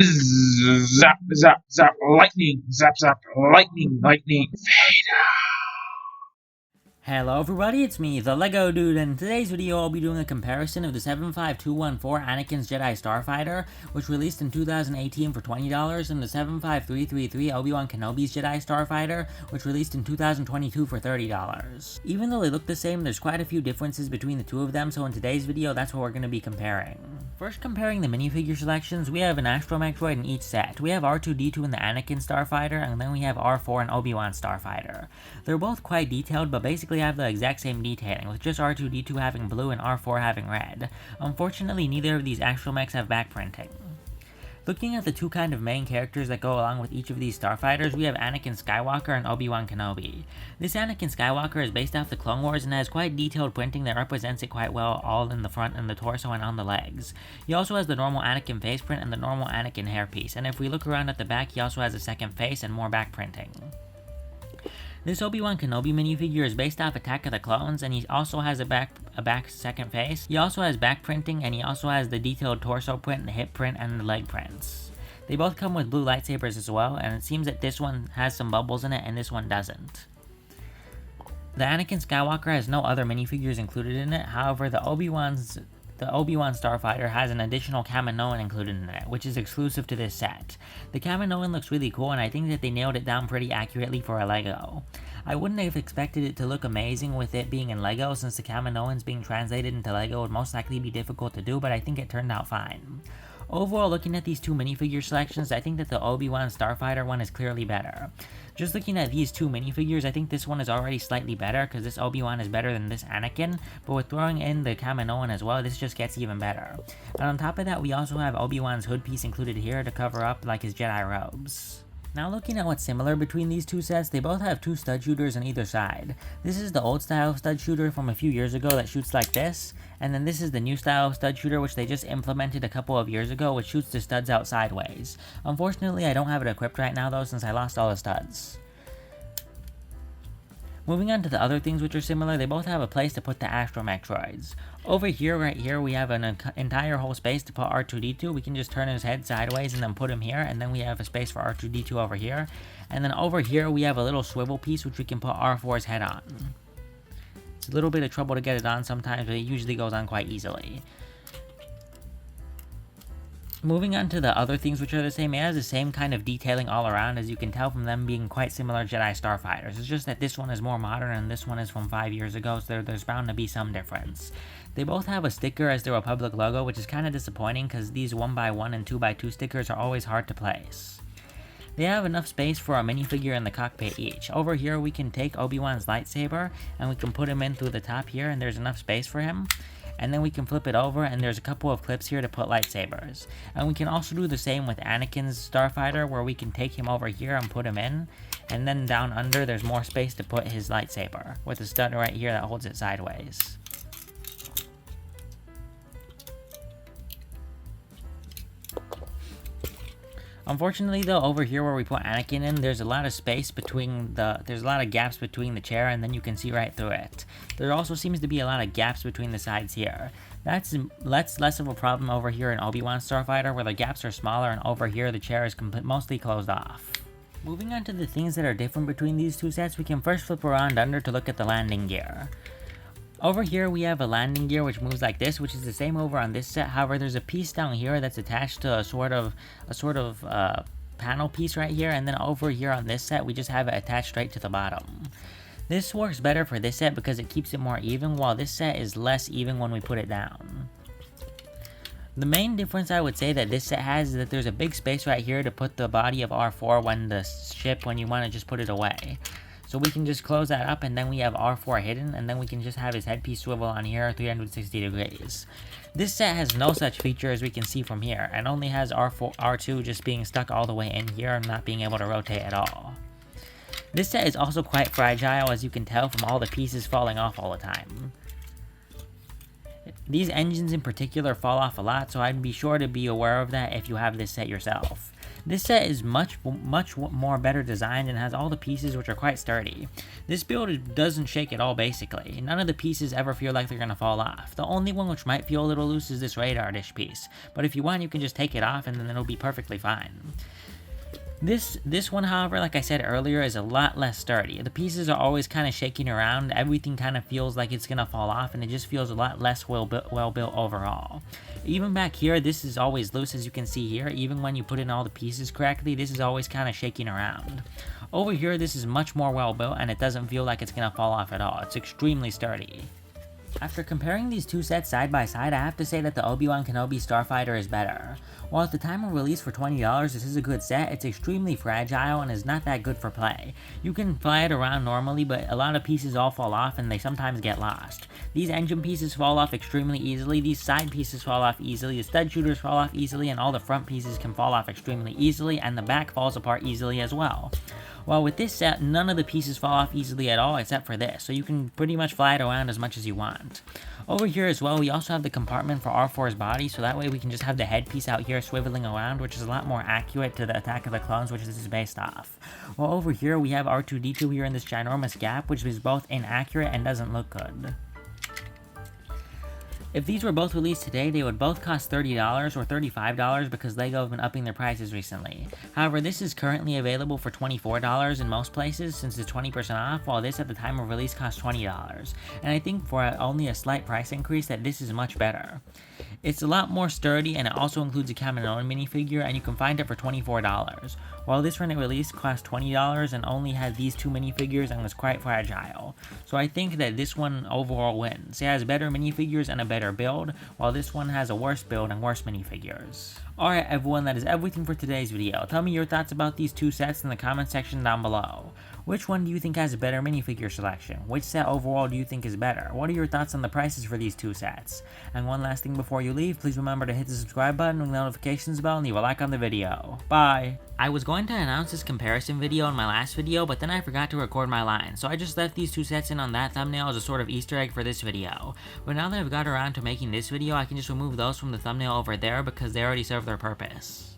Zap, zap, zap, lightning, zap, zap, lightning, lightning, fade. Hello everybody, it's me, the Lego Dude, and in today's video I'll be doing a comparison of the 75214 Anakin's Jedi Starfighter, which released in 2018 for $20, and the 75333 Obi-Wan Kenobi's Jedi Starfighter, which released in 2022 for $30. Even though they look the same, there's quite a few differences between the two of them, so in today's video that's what we're going to be comparing. First, comparing the minifigure selections, we have an astromech droid in each set. We have R2-D2 in the Anakin Starfighter, and then we have R4 and Obi-Wan Starfighter. They're both quite detailed, but basically have the exact same detailing, with just R2-D2 having blue and R4 having red. Unfortunately, neither of these astromechs have back printing. Looking at the two kind of main characters that go along with each of these starfighters, we have Anakin Skywalker and Obi-Wan Kenobi. This Anakin Skywalker is based off the Clone Wars and has quite detailed printing that represents it quite well, all in the front and the torso and on the legs. He also has the normal Anakin face print and the normal Anakin hairpiece, and if we look around at the back, he also has a second face and more back printing. This Obi-Wan Kenobi minifigure is based off Attack of the Clones, and he also has a back second face. He also has back printing, and he also has the detailed torso print, the hip print, and the leg prints. They both come with blue lightsabers as well, and it seems that this one has some bubbles in it, and this one doesn't. The Anakin Skywalker has no other minifigures included in it, however the Obi-Wan Starfighter has an additional Kaminoan included in it, which is exclusive to this set. The Kaminoan looks really cool, and I think that they nailed it down pretty accurately for a Lego. I wouldn't have expected it to look amazing with it being in Lego, since the Kaminoans being translated into Lego would most likely be difficult to do, but I think it turned out fine. Overall, looking at these two minifigure selections, I think that the Obi-Wan Starfighter one is clearly better. Just looking at these two minifigures, I think this one is already slightly better, because this Obi-Wan is better than this Anakin, but with throwing in the Kaminoan as well, this just gets even better. And on top of that, we also have Obi-Wan's hood piece included here to cover up like his Jedi robes. Now looking at what's similar between these two sets, they both have two stud shooters on either side. This is the old style stud shooter from a few years ago that shoots like this, and then this is the new style stud shooter which they just implemented a couple of years ago, which shoots the studs out sideways. Unfortunately, I don't have it equipped right now though, since I lost all the studs. Moving on to the other things which are similar, they both have a place to put the astromech droids. Over here, right here, we have an entire whole space to put R2-D2. We can just turn his head sideways and then put him here, and then we have a space for R2-D2 over here. And then over here, we have a little swivel piece which we can put R4's head on. It's a little bit of trouble to get it on sometimes, but it usually goes on quite easily. Moving on to the other things which are the same, it has the same kind of detailing all around, as you can tell from them being quite similar Jedi Starfighters. It's just that this one is more modern and this one is from 5 years ago, so there's bound to be some difference. They both have a sticker as the Republic logo, which is kind of disappointing because these 1x1 and 2x2 stickers are always hard to place. They have enough space for a minifigure in the cockpit each. Over here we can take Obi-Wan's lightsaber and we can put him in through the top here, and there's enough space for him. And then we can flip it over and there's a couple of clips here to put lightsabers. And we can also do the same with Anakin's Starfighter, where we can take him over here and put him in. And then down under there's more space to put his lightsaber, with a stud right here that holds it sideways. Unfortunately though, over here where we put Anakin in, there's a lot of space between there's a lot of gaps between the chair, and then you can see right through it. There also seems to be a lot of gaps between the sides here. That's less of a problem over here in Obi-Wan Starfighter, where the gaps are smaller, and over here the chair is mostly closed off. Moving on to the things that are different between these two sets, we can first flip around under to look at the landing gear. Over here we have a landing gear which moves like this, which is the same over on this set. However, there's a piece down here that's attached to a sort of panel piece right here, and then over here on this set we just have it attached straight to the bottom. This works better for this set because it keeps it more even, while this set is less even when we put it down. The main difference I would say that this set has is that there's a big space right here to put the body of R4 when you want to just put it away. So we can just close that up, and then we have R4 hidden, and then we can just have his headpiece swivel on here 360 degrees. This set has no such feature as we can see from here, and only has R2 just being stuck all the way in here and not being able to rotate at all. This set is also quite fragile, as you can tell from all the pieces falling off all the time. These engines in particular fall off a lot, so I'd be sure to be aware of that if you have this set yourself. This set is much more better designed and has all the pieces which are quite sturdy. This build doesn't shake at all basically. None of the pieces ever feel like they're gonna fall off. The only one which might feel a little loose is this radar dish piece, but if you want you can just take it off and then it'll be perfectly fine. This one, however, like I said earlier, is a lot less sturdy. The pieces are always kind of shaking around, everything kind of feels like it's gonna fall off, and it just feels a lot less well built overall. Even back here, this is always loose, as you can see here. Even when you put in all the pieces correctly, this is always kind of shaking around. Over here, this is much more well built, and it doesn't feel like it's gonna fall off at all. It's extremely sturdy. After comparing these two sets side by side, I have to say that the Obi-Wan Kenobi Starfighter is better. While at the time of release for $20 this is a good set, it's extremely fragile and is not that good for play. You can fly it around normally, but a lot of pieces all fall off and they sometimes get lost. These engine pieces fall off extremely easily, these side pieces fall off easily, the stud shooters fall off easily, and all the front pieces can fall off extremely easily, and the back falls apart easily as well. While with this set, none of the pieces fall off easily at all except for this, so you can pretty much fly it around as much as you want. Over here as well, we also have the compartment for R4's body, so that way we can just have the headpiece out here swiveling around, which is a lot more accurate to the Attack of the Clones, which this is based off. While over here, we have R2-D2 here in this ginormous gap, which is both inaccurate and doesn't look good. If these were both released today, they would both cost $30 or $35 because LEGO have been upping their prices recently. However, this is currently available for $24 in most places since it's 20% off, while this at the time of release cost $20. And I think for only a slight price increase that this is much better. It's a lot more sturdy, and it also includes a Kaminoan minifigure, and you can find it for $24. While this when it released cost $20 and only had these two minifigures and was quite fragile. So I think that this one overall wins. It has better minifigures and a better build, while this one has a worse build and worse minifigures. Alright everyone, that is everything for today's video. Tell me your thoughts about these two sets in the comment section down below. Which one do you think has a better minifigure selection? Which set overall do you think is better? What are your thoughts on the prices for these two sets? And one last thing before you leave, please remember to hit the subscribe button and the notifications bell and leave a like on the video. Bye! I was going to announce this comparison video in my last video, but then I forgot to record my line, so I just left these two sets in on that thumbnail as a sort of Easter egg for this video. But now that I've got around to making this video, I can just remove those from the thumbnail over there because they already serve their purpose.